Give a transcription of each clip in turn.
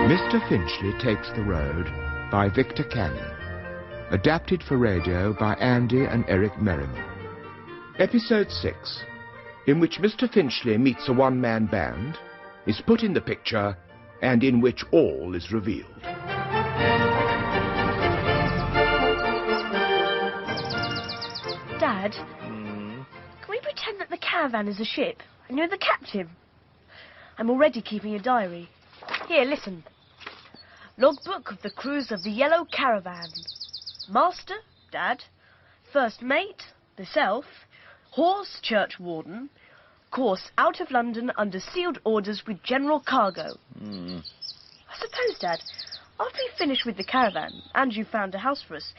Mr. Finchley Takes the Road by Victor Canning. Adapted for radio by Andy and Eric Merriman. Episode 6, in which Mr. Finchley meets a one-man band, is put in the picture, and in which all is revealed. Dad, can we pretend that the caravan is a ship and you're the captain? I'm already keeping a diary. Here, listen. Logbook of the cruise of the Yellow Caravan. Master, Dad. First mate, myself. Horse, churchwarden. Course out of London under sealed orders with general cargo. I suppose, Dad, after we finish with the caravan and you found a house for us,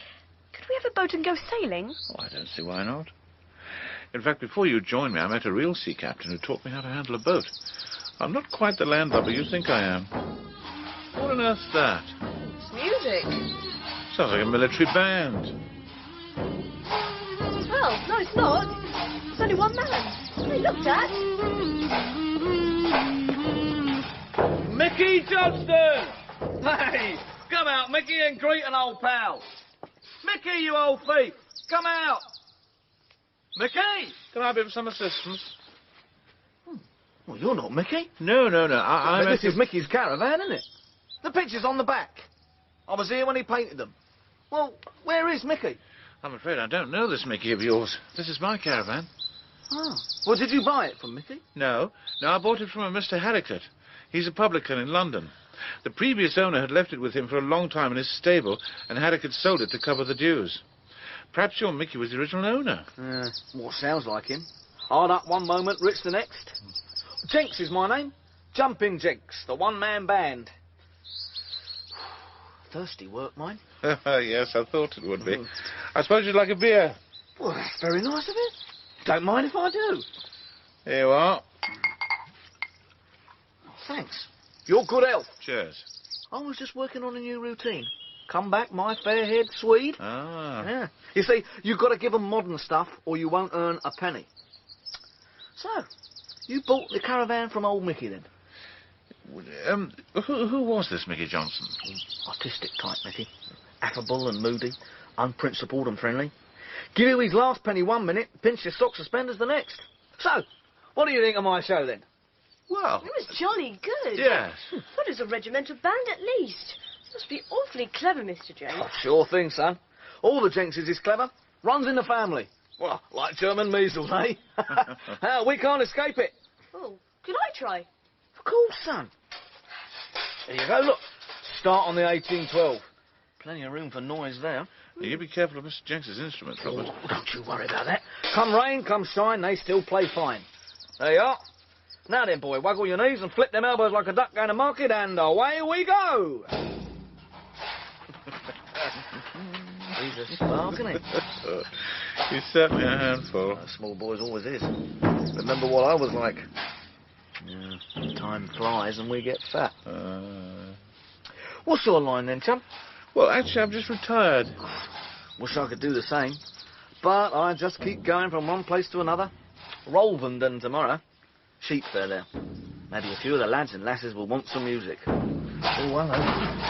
could we have a boat and go sailing? Oh, I don't see why not. In fact, before you joined me, I met a real sea captain who taught me how to handle a boat. I'm not quite the landlubber you think I am. What on earth's that? It's music. Sounds like a military band. Well, no, it's not. It's only one man. Hey, look, Dad. Mickey Johnston! Hey, come out, Mickey, and greet an old pal. Mickey, you old thief, come out. Mickey! Can I be of some assistance? Well, you're not Mickey. No. This is Mickey's caravan, isn't it? The picture's on the back. I was here when he painted them. Well, where is Mickey? I'm afraid I don't know this Mickey of yours. This is my caravan. Oh. Well, did you buy it from Mickey? No, I bought it from a Mr. Harricott. He's a publican in London. The previous owner had left it with him for a long time in his stable, and Harricott sold it to cover the dues. Perhaps your Mickey was the original owner. Well, sounds like him. Hard up one moment, rich the next. Jenks is my name. Jumping Jenks, the one-man band. Thirsty work, mine. Yes, I thought it would be. I suppose you'd like a beer. Well, that's very nice of it. Don't mind if I do. Here you are. Oh, thanks. Your good health. Cheers. I was just working on a new routine. Come back, my fair-haired Swede. Ah. Yeah. You see, you've got to give them modern stuff or you won't earn a penny. So, you bought the caravan from old Mickey then? Who was this Mickey Johnson? Artistic type, Mickey. Affable and moody, unprincipled and friendly. Give you his last penny 1 minute, pinch your sock suspenders the next. So, what do you think of my show then? Well, It was jolly good. yes. Thought it was a regimental band at least. Must be awfully clever, Mr. Jenks. Oh, sure thing, son. All the Jenkses is clever. Runs in the family. Well, like German measles, eh? We can't escape it. Oh, could I try? Of course, son. There you go, look. Start on the 1812. Plenty of room for noise there. You be careful of Mr. Jenks's instruments, Robert. Oh, don't you worry about that. Come rain, come shine, they still play fine. There you are. Now then, boy, waggle your knees and flip them elbows like a duck going to market, and away we go. He's a spark, isn't he? He's certainly a handful. Small boys always is. Remember what I was like. Yeah, time flies and we get fat. What's your line then, chum? Well, actually, I'm just retired. Wish I could do the same. But I just keep going from one place to another. Rolvenden tomorrow. Sheep fair there. Maybe a few of the lads and lasses will want some music. Oh, well,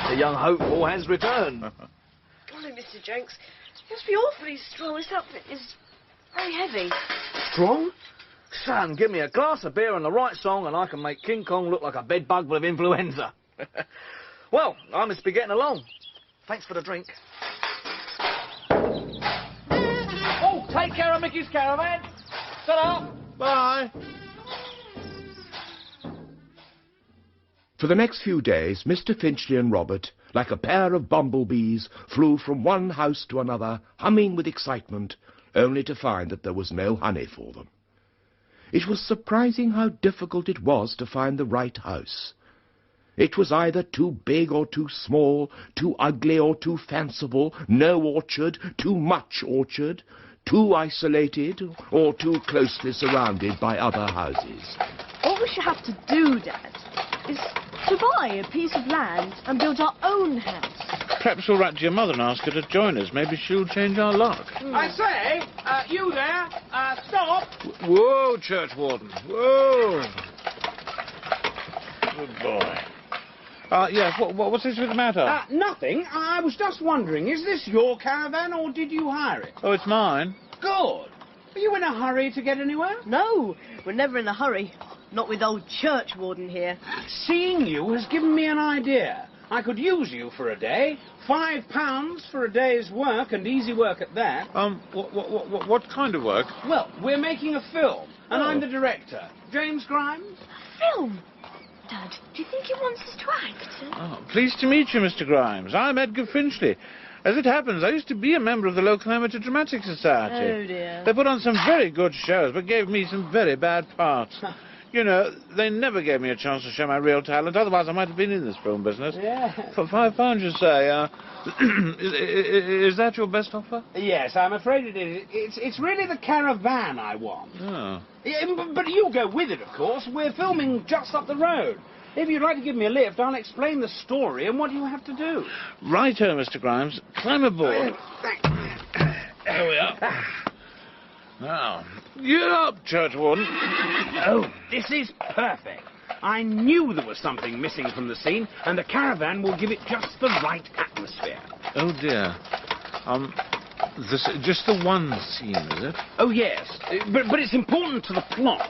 the young hopeful has returned. Golly, Mr. Jenks, it must be awfully strong. This outfit is very heavy. Strong? Son, give me a glass of beer and the right song and I can make King Kong look like a bedbug with influenza. Well, I must be getting along. Thanks for the drink. Oh, take care of Mickey's caravan. Ta-da. Bye. For the next few days, Mr. Finchley and Robert, like a pair of bumblebees, flew from one house to another, humming with excitement, only to find that there was no honey for them. It was surprising how difficult it was to find the right house. It was either too big or too small, too ugly or too fanciful, no orchard, too much orchard, too isolated or too closely surrounded by other houses. What we should have to do, Dad, is to buy a piece of land and build our own house. Perhaps we'll write to your mother and ask her to join us. Maybe she'll change our luck. I say, you there, stop. Yes, what's this with the matter? Nothing. I was just wondering, is this your caravan or did you hire it? Oh, it's mine. Good. Are you in a hurry to get anywhere? No, we're never in a hurry. Not with old churchwarden here. Seeing you has given me an idea. I could use you for a day. £5 for a day's work, and easy work at that. What kind of work? Well, we're making a film, and I'm the director. James Grimes? Film? Dad, do you think he wants us to act? Oh, pleased to meet you, Mr. Grimes. I'm Edgar Finchley. As it happens, I used to be a member of the local amateur dramatic society. Oh, dear. They put on some very good shows, but gave me some very bad parts. You know, they never gave me a chance to show my real talent, otherwise I might have been in this film business. Yeah. For £5, you say, is that your best offer? Yes, I'm afraid it is. It's really the caravan I want. Oh. Yeah, but you go with it, of course. We're filming just up the road. If you'd like to give me a lift, I'll explain the story and what you have to do. Righto, Mr. Grimes. Climb aboard. There we are. Now, get up, churchwarden. Oh, this is perfect. I knew there was something missing from the scene, and the caravan will give it just the right atmosphere. Oh, dear. This just the one scene, is it? Oh, yes, but it's important to the plot.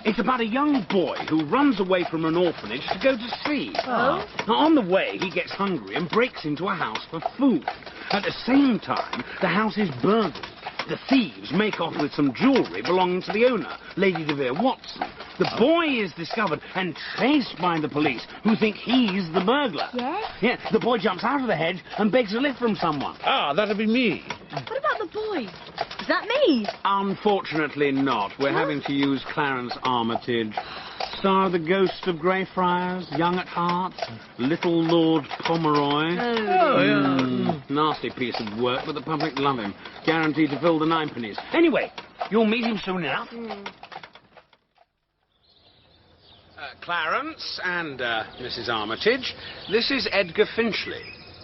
It's about a young boy who runs away from an orphanage to go to sea. Oh? Now, on the way, he gets hungry and breaks into a house for food. At the same time, the house is burgled. The thieves make off with some jewellery belonging to the owner, Lady de Vere Watson. The boy is discovered and chased by the police, who think he's the burglar. Yes? Yeah, the boy jumps out of the hedge and begs a lift from someone. Ah, that'll be me. What about the boy? Is that me? Unfortunately not. We're having to use Clarence Armitage. Star of the Ghost of Greyfriars, Young at Heart, Little Lord Pomeroy. Oh, yeah. Nasty piece of work, but the public love him. Guaranteed to fill the ninepennies. Anyway, you'll meet him soon enough. Clarence and Mrs. Armitage, this is Edgar Finchley.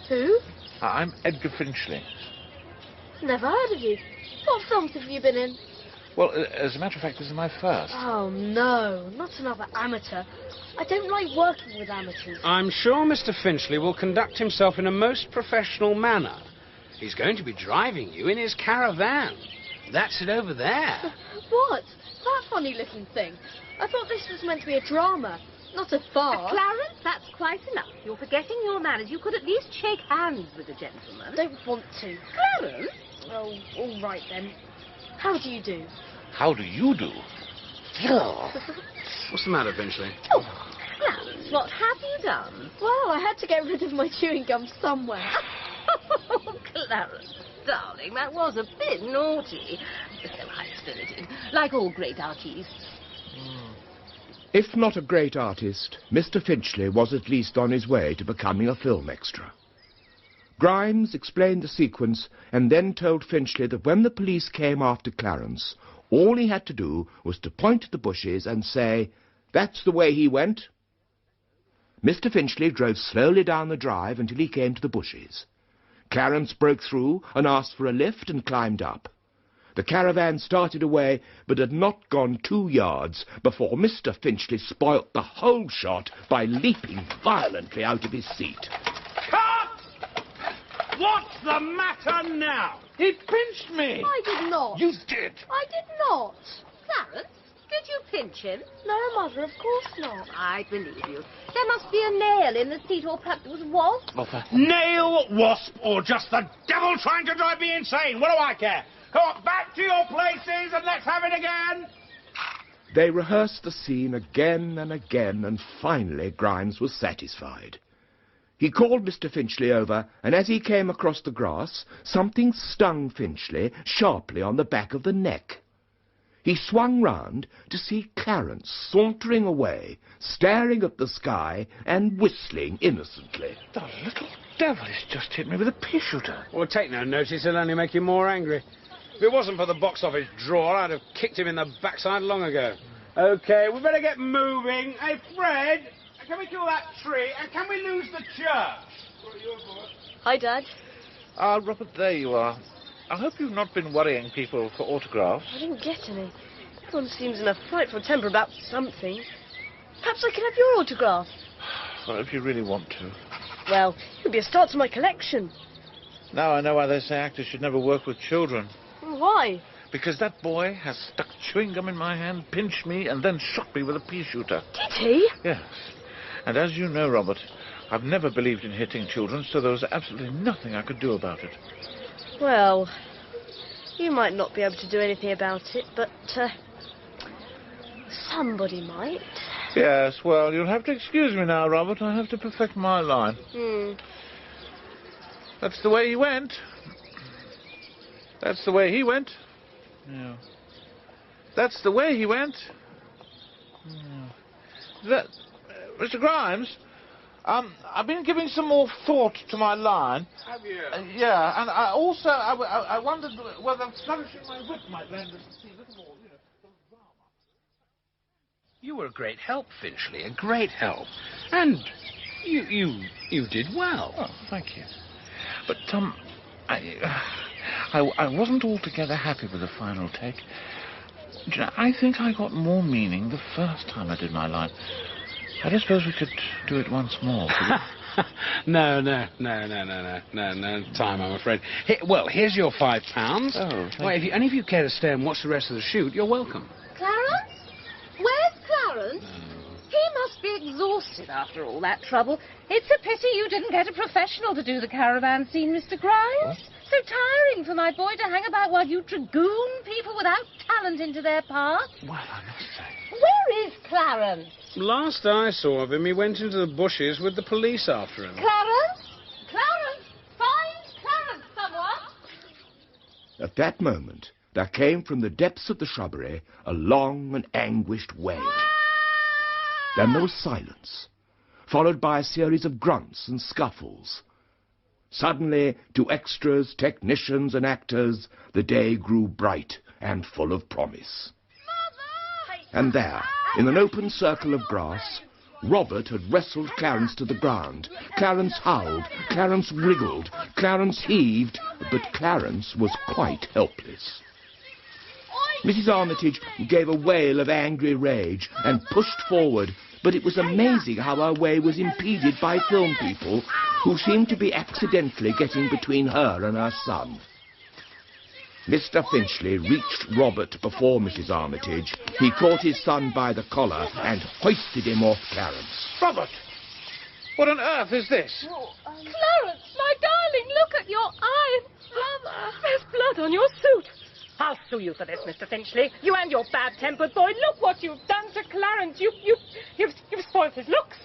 Who? I'm Edgar Finchley. Never heard of you. What films have you been in? Well, as a matter of fact, this is my first. Oh, no, not another amateur. I don't like working with amateurs. I'm sure Mr. Finchley will conduct himself in a most professional manner. He's going to be driving you in his caravan. That's it over there. What? That funny-looking thing? I thought this was meant to be a drama, not a farce. Clarence, that's quite enough. You're forgetting your manners. You could at least shake hands with a gentleman. Don't want to. Clarence? Oh, all right then. How do you do? How do you do? What's the matter, Finchley? Oh, Clarence, what have you done? Well, I had to get rid of my chewing gum somewhere. Oh, Clarence, darling, that was a bit naughty. So high-spirited, like all great artists. If not a great artist, Mr. Finchley was at least on his way to becoming a film extra. Grimes explained the sequence and then told Finchley that when the police came after Clarence, all he had to do was to point at the bushes and say, "That's the way he went." Mr. Finchley drove slowly down the drive until he came to the bushes. Clarence broke through and asked for a lift and climbed up. The caravan started away, but had not gone 2 yards before Mr. Finchley spoilt the whole shot by leaping violently out of his seat. Cut! What's the matter now? He pinched me. I did not. You did. I did not. Clarence, did you pinch him? No, Mother, of course not. I believe you. There must be a nail in the seat, or perhaps it was a wasp. Nail, wasp, or just the devil trying to drive me insane. What do I care? Come on, back to your places and let's have it again. They rehearsed the scene again and again, and finally Grimes was satisfied. He called Mr. Finchley over, and as he came across the grass, something stung Finchley sharply on the back of the neck. He swung round to see Clarence sauntering away, staring at the sky and whistling innocently. The little devil has just hit me with a pea shooter. Well, take no notice, it'll only make you more angry. If it wasn't for the box office drawer, I'd have kicked him in the backside long ago. OK, we better get moving. Hey, Fred, can we kill that tree? And can we lose the church? Hi, Dad. Ah, Robert, there you are. I hope you've not been worrying people for autographs. I didn't get any. Everyone seems in a frightful temper about something. Perhaps I can have your autograph. Well, if you really want to. Well, it would be a start to my collection. Now I know why they say actors should never work with children. Why? Because that boy has stuck chewing gum in my hand, pinched me, and then shot me with a pea shooter. Did he? Yes. And as you know, Robert, I've never believed in hitting children, so there was absolutely nothing I could do about it. Well, you might not be able to do anything about it, but somebody might. Yes, well, you'll have to excuse me now, Robert. I have to perfect my line. That's the way he went. That's the way he went. Yeah. That's the way he went. Yeah. Mr. Grimes, I've been giving some more thought to my line. Have you? Yeah, and I wondered whether flourishing my whip might lend us a little more, drama. You were a great help, Finchley, a great help. And you did well. Oh, thank you. But, I wasn't altogether happy with the final take. Do you know, I think I got more meaning the first time I did my line. I don't suppose we could do it once more, could we? No time, I'm afraid. Well, here's your £5. Oh, Well, if you care to stay and watch the rest of the shoot, you're welcome. Clarence? Where's Clarence? He must be exhausted after all that trouble. It's a pity you didn't get a professional to do the caravan scene, Mr. Grimes. What? So tiring for my boy to hang about while you dragoon people without talent into their parts. Well, I must say. Where is Clarence? Last I saw of him, he went into the bushes with the police after him. Clarence? Clarence! Find Clarence, someone! At that moment, there came from the depths of the shrubbery a long and anguished wail. Then there was silence, followed by a series of grunts and scuffles. Suddenly, to extras, technicians, and actors, the day grew bright and full of promise. And there, in an open circle of grass, Robert had wrestled Clarence to the ground. Clarence howled, Clarence wriggled, Clarence heaved, but Clarence was quite helpless. Mrs. Armitage gave a wail of angry rage and pushed forward, but it was amazing how her way was impeded by film people who seemed to be accidentally getting between her and her son. Mr. Finchley reached Robert before Mrs. Armitage. He caught his son by the collar and hoisted him off Clarence. Robert! What on earth is this? Clarence, my darling, look at your eye. Mother, there's blood on your suit. I'll sue you for this, Mr. Finchley. You and your bad-tempered boy. Look what you've done to Clarence. You've spoiled his looks.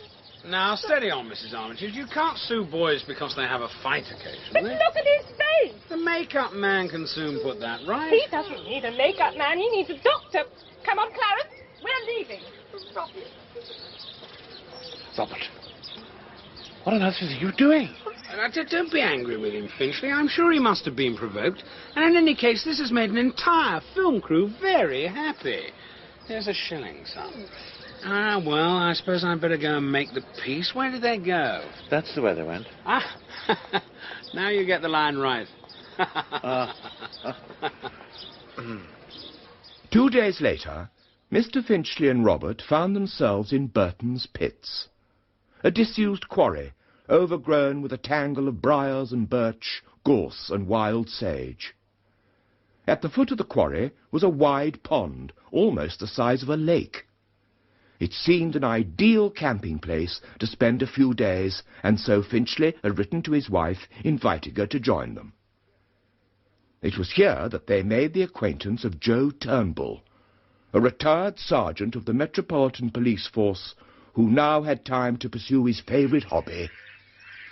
Now, steady on, Mrs. Armitage. You can't sue boys because they have a fight But occasionally. look at his face. The make-up man can soon put that right. He doesn't need a make-up man. He needs a doctor. Come on, Clarence. We're leaving. Robert, what on earth is you doing? Don't be angry with him, Finchley. I'm sure he must have been provoked. And in any case, this has made an entire film crew very happy. Here's a shilling, son. Ah, well, I suppose I'd better go and make the peace. Where did they go? That's the way they went. Ah, now you get the line right. 2 days later, Mr. Finchley and Robert found themselves in Burton's Pits, a disused quarry overgrown with a tangle of briars and birch, gorse and wild sage. At the foot of the quarry was a wide pond, almost the size of a lake. It seemed an ideal camping place to spend a few days, and so Finchley had written to his wife, inviting her to join them. It was here that they made the acquaintance of Joe Turnbull, a retired sergeant of the Metropolitan Police Force, who now had time to pursue his favourite hobby,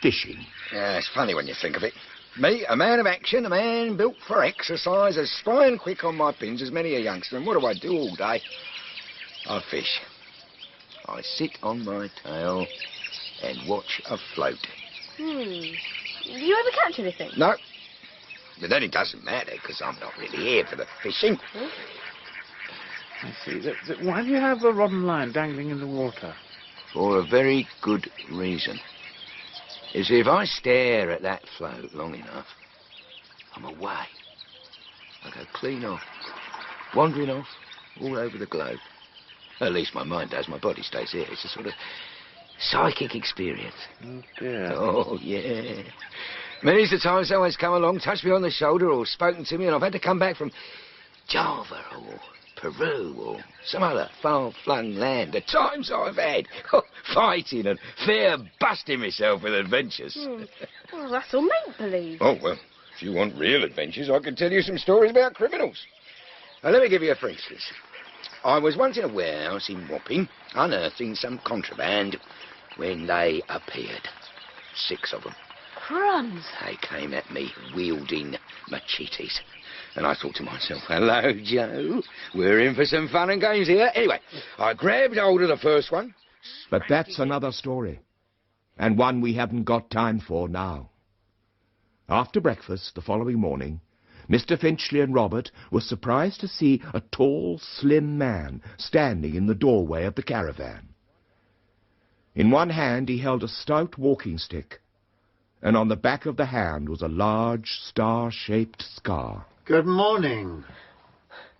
fishing. Yeah, it's funny when you think of it. Me, a man of action, a man built for exercise, as spry and quick on my pins as many a youngster. And what do I do all day? I fish. I sit on my tail and watch a float. Do you ever catch anything? No. But then it doesn't matter, because I'm not really here for the fishing. I see. Why do you have a rod and line dangling in the water? For a very good reason. You see, if I stare at that float long enough, I'm away. I go clean off, wandering off all over the globe. At least my mind does. My body stays here. It's a sort of Psychic experience. Oh, dear. Oh, yeah. Many's the time someone's come along, touched me on the shoulder or spoken to me, and I've had to come back from Java or Peru or some other far-flung land. The times I've had, fighting and fair busting myself with adventures. Well, that's all make-believe. Oh, well, if you want real adventures, I can tell you some stories about criminals. Now, let me give you a for instance. I was once in a warehouse in Wapping, unearthing some contraband, when they appeared. 6 of them. Crumbs. They came at me wielding machetes. And I thought to myself, hello, Joe. We're in for some fun and games here. Anyway, I grabbed hold of the first one. But that's another story, and one we haven't got time for now. After breakfast the following morning, Mr. Finchley and Robert were surprised to see a tall, slim man standing in the doorway of the caravan. In one hand he held a stout walking stick, and on the back of the hand was a large, star-shaped scar. Good morning.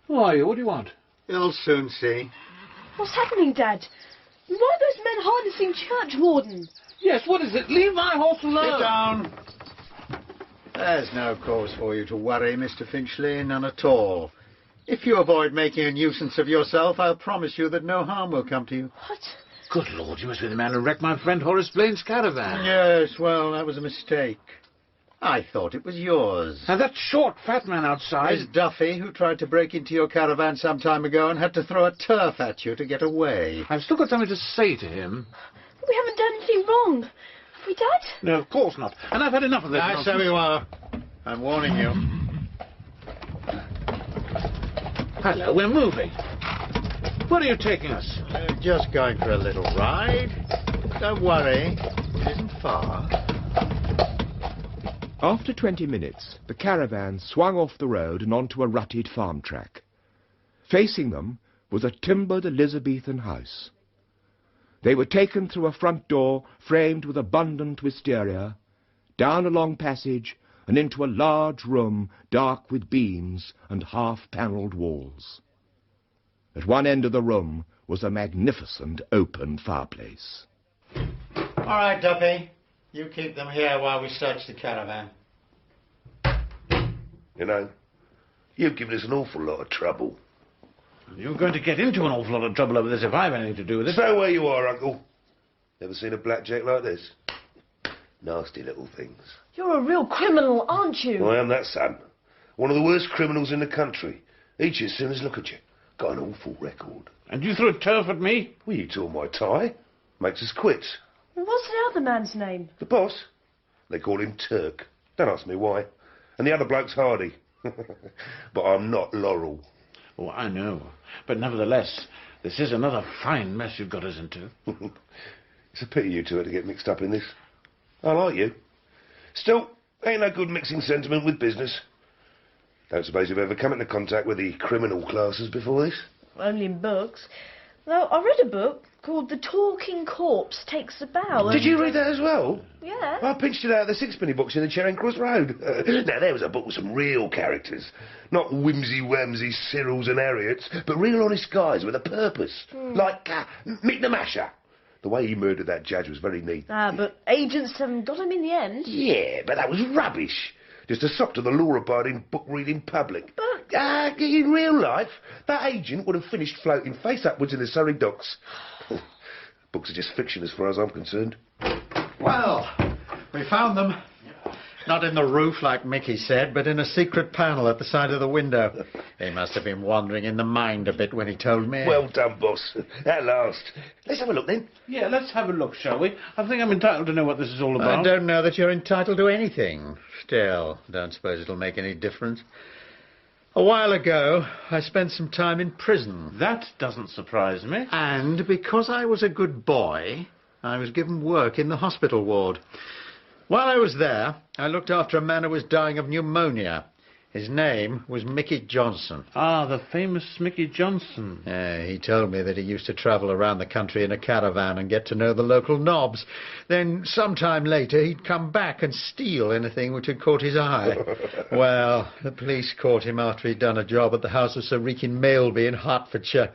Who are you? What do you want? You'll soon see. What's happening, Dad? Why are those men harnessing churchwarden? Yes, what is it? Leave my horse alone. Sit down. There's no cause for you to worry, Mr. Finchley, none at all. If you avoid making a nuisance of yourself, I'll promise you that no harm will come to you. What? Good Lord, you must be the man who wrecked my friend Horace Blaine's caravan. Yes, well, that was a mistake. I thought it was yours. And that short, fat man outside... It's Duffy, who tried to break into your caravan some time ago and had to throw a turf at you to get away. I've still got something to say to him. We haven't done anything wrong. Have we, Dad? No, of course not. And I've had enough of this. I so you are. I'm warning you. Hello, we're moving. Where are you taking us? Just going for a little ride. Don't worry, it isn't far. After 20 minutes, the caravan swung off the road and onto a rutted farm track. Facing them was a timbered Elizabethan house. They were taken through a front door framed with abundant wisteria, down a long passage, and into a large room dark with beams and half-panelled walls. At one end of the room was a magnificent open fireplace. All right, Duffy. You keep them here while we search the caravan. You know, you've given us an awful lot of trouble. You're going to get into an awful lot of trouble over this if I've anything to do with it. Stay where you are, Uncle. Never seen a blackjack like this. Nasty little things. You're a real criminal, aren't you? I am that, son. One of the worst criminals in the country. Each as soon as look at you. Got an awful record. And you threw a turf at me? Well, you tore my tie. Makes us quit. What's the other man's name? The boss? They call him Turk. Don't ask me why. And the other bloke's Hardy. But I'm not Laurel. Oh, I know. But nevertheless, this is another fine mess you've got us into. It's a pity you two had to get mixed up in this. I like you. Still, ain't no good mixing sentiment with business. Don't suppose you've ever come into contact with the criminal classes before this? Only in books. Though I read a book called The Talking Corpse Takes a Bow. Did you read that as well? Yeah. I pinched it out of the sixpenny box in the Charing Cross Road. Now, there was a book with some real characters. Not whimsy-whamsy Cyrils and Harriets, but real honest guys with a purpose. Like Mick the Masher. The way he murdered that judge was very neat. Ah, but agents got him in the end. Yeah, but that was rubbish. Just a sock to the law-abiding, book-reading public. But... in real life, that agent would have finished floating face upwards in the Surrey docks. Books are just fiction as far as I'm concerned. Well, we found them. Not in the roof, like Mickey said, but in a secret panel at the side of the window. He must have been wandering in the mind a bit when he told me. Well done, boss. At last. Let's have a look, then. Yeah, let's have a look, shall we? I think I'm entitled to know what this is all about. I don't know that you're entitled to anything. Still, don't suppose it'll make any difference. A while ago, I spent some time in prison. That doesn't surprise me. And because I was a good boy, I was given work in the hospital ward. While I was there, I looked after a man who was dying of pneumonia. His name was Mickey Johnson. Ah, the famous Mickey Johnson. He told me that he used to travel around the country in a caravan and get to know the local knobs. Then, sometime later, he'd come back and steal anything which had caught his eye. Well, the police caught him after he'd done a job at the house of Sir Rikin Mailby in Hertfordshire.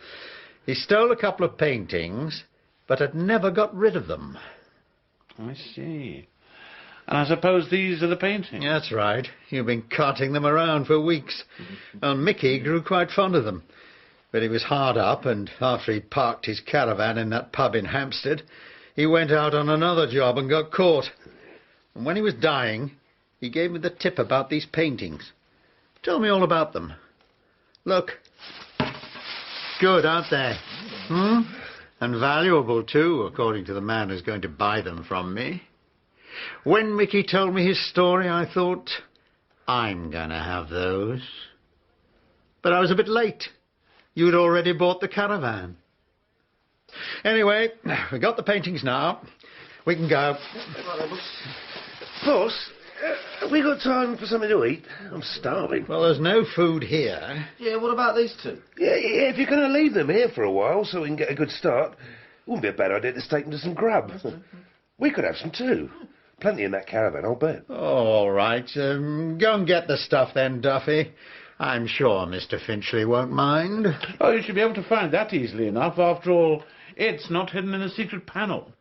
He stole a couple of paintings, but had never got rid of them. I see. And I suppose these are the paintings? That's right. You've been carting them around for weeks. Well, Mickey grew quite fond of them. But he was hard up, and after he parked his caravan in that pub in Hampstead, he went out on another job and got caught. And when he was dying, he gave me the tip about these paintings. Tell me all about them. Look. Good, aren't they? And valuable, too, according to the man who's going to buy them from me. When Mickey told me his story, I thought, I'm going to have those. But I was a bit late. You'd already bought the caravan. Anyway, we got the paintings now. We can go. Boss, have we got time for something to eat? I'm starving. Well, there's no food here. Yeah, what about these two? Yeah, if you're going to leave them here for a while so we can get a good start, it wouldn't be a bad idea to take them to some grub. We could have some too. Plenty in that caravan, I'll bet. Oh, all right. Go and get the stuff then, Duffy. I'm sure Mr. Finchley won't mind. Oh, you should be able to find that easily enough. After all, it's not hidden in a secret panel.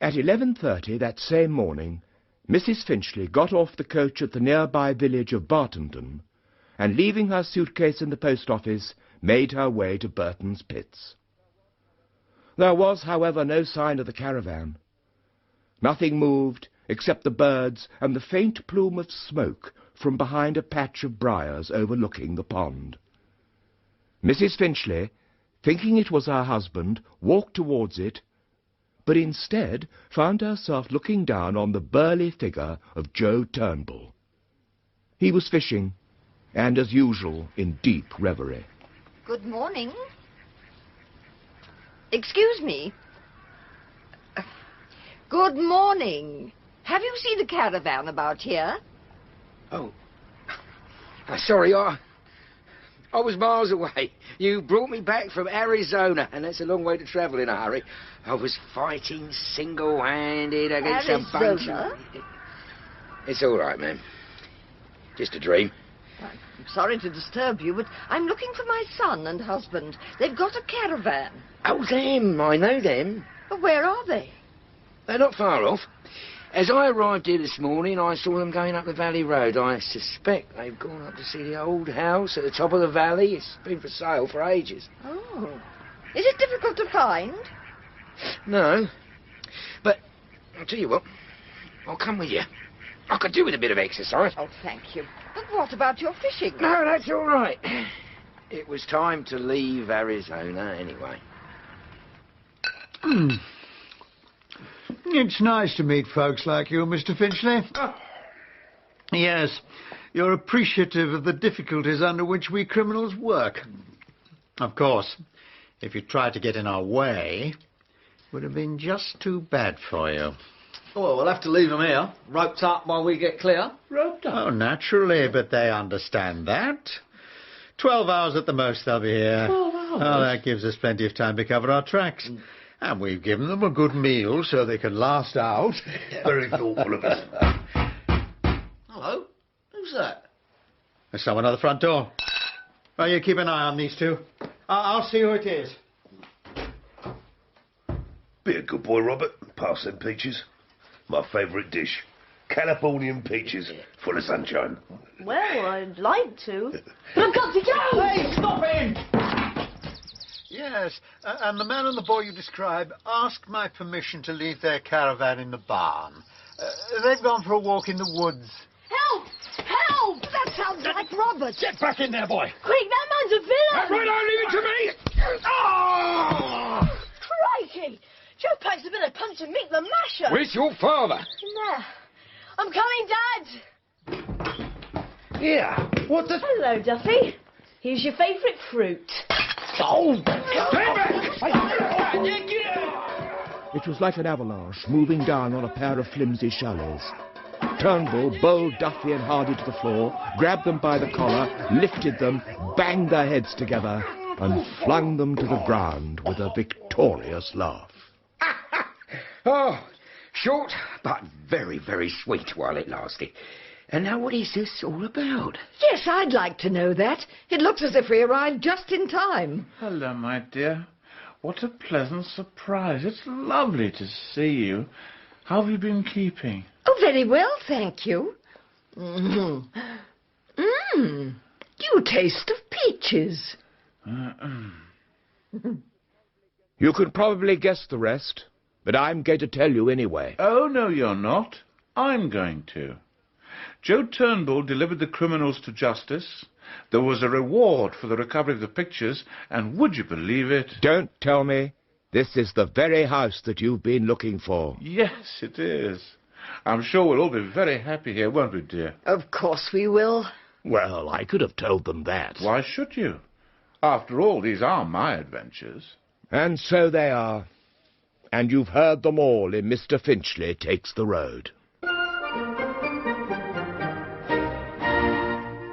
At 11:30 that same morning, Mrs. Finchley got off the coach at the nearby village of Bartendon, and leaving her suitcase in the post office, made her way to Burton's Pits. There was, however, no sign of the caravan. Nothing moved except the birds and the faint plume of smoke from behind a patch of briars overlooking the pond. Mrs. Finchley, thinking it was her husband, walked towards it, but instead found herself looking down on the burly figure of Joe Turnbull. He was fishing, and as usual in deep reverie. Good morning. Excuse me. Good morning. Have you seen a caravan about here? Oh. Sorry, I was miles away. You brought me back from Arizona, and that's a long way to travel in a hurry. I was fighting single-handed against a bunch of... It's all right, ma'am. Just a dream. I'm sorry to disturb you, but I'm looking for my son and husband. They've got a caravan. Oh, them. I know them. But where are they? They're not far off. As I arrived here this morning, I saw them going up the valley road. I suspect they've gone up to see the old house at the top of the valley. It's been for sale for ages. Oh. Is it difficult to find? No. But I'll tell you what. I'll come with you. I could do with a bit of exercise. Oh, thank you. But what about your fishing? No, that's all right. It was time to leave Arizona anyway. It's nice to meet folks like you, Mr. Finchley. Yes, you're appreciative of the difficulties under which we criminals work. Of course, if you tried to get in our way, it would have been just too bad for you. Well, we'll have to leave them here, roped up while we get clear. Roped up? Oh, naturally, but they understand that. 12 hours at the most they'll be here. 12 hours? Oh, that gives us plenty of time to cover our tracks. And we've given them a good meal so they can last out. Very thoughtful of us. Hello? Who's that? There's someone at the front door. Well, you keep an eye on these two. I'll see who it is. Be a good boy, Robert. Pass them peaches. My favourite dish. Californian peaches, full of sunshine. Well, I'd like to. But I've got to go! Hey, stop him! Yes, and the man and the boy you describe asked my permission to leave their caravan in the barn. They've gone for a walk in the woods. Help! Help! That sounds like Robert. Get back in there, boy. Quick, that man's a villain! That's right, I'll leave it to me! Oh! Crikey! Joe packs a bit of punch and Mick the Masher. Where's your father? There. I'm coming, Dad. Yeah, what the... Hello, Duffy. Here's your favourite fruit. Oh! It was like an avalanche moving down on a pair of flimsy chalets. Turnbull bowled Duffy and Hardy to the floor, grabbed them by the collar, lifted them, banged their heads together, and flung them to the ground with a victorious laugh. Oh, short, but very, very sweet while it lasted. And now what is this all about? Yes, I'd like to know that. It looks as if we arrived just in time. Hello, my dear. What a pleasant surprise. It's lovely to see you. How have you been keeping? Oh, very well, thank you. You taste of peaches. You can probably guess the rest, but I'm going to tell you anyway. Oh, no, you're not. I'm going to. Joe Turnbull delivered the criminals to justice. There was a reward for the recovery of the pictures, and would you believe it? Don't tell me. This is the very house that you've been looking for. Yes, it is. I'm sure we'll all be very happy here, won't we, dear? Of course we will. Well, I could have told them that. Why should you? After all, these are my adventures. And so they are. And you've heard them all in Mr. Finchley Takes the Road.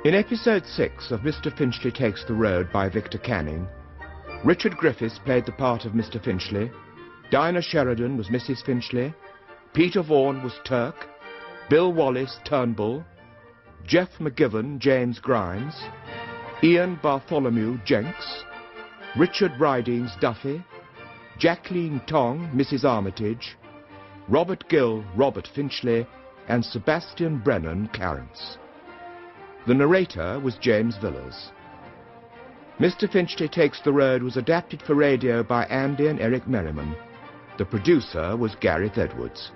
In episode 6 of Mr. Finchley Takes the Road by Victor Canning, Richard Griffiths played the part of Mr. Finchley, Dinah Sheridan was Mrs. Finchley, Peter Vaughan was Turk, Bill Wallace Turnbull, Jeff McGivern James Grimes, Ian Bartholomew Jenks, Richard Ridings Duffy, Jacqueline Tong Mrs. Armitage, Robert Gill Robert Finchley, and Sebastian Brennan Clarence. The narrator was James Villiers. Mr. Finchley Takes the Road was adapted for radio by Andy and Eric Merriman. The producer was Gareth Edwards.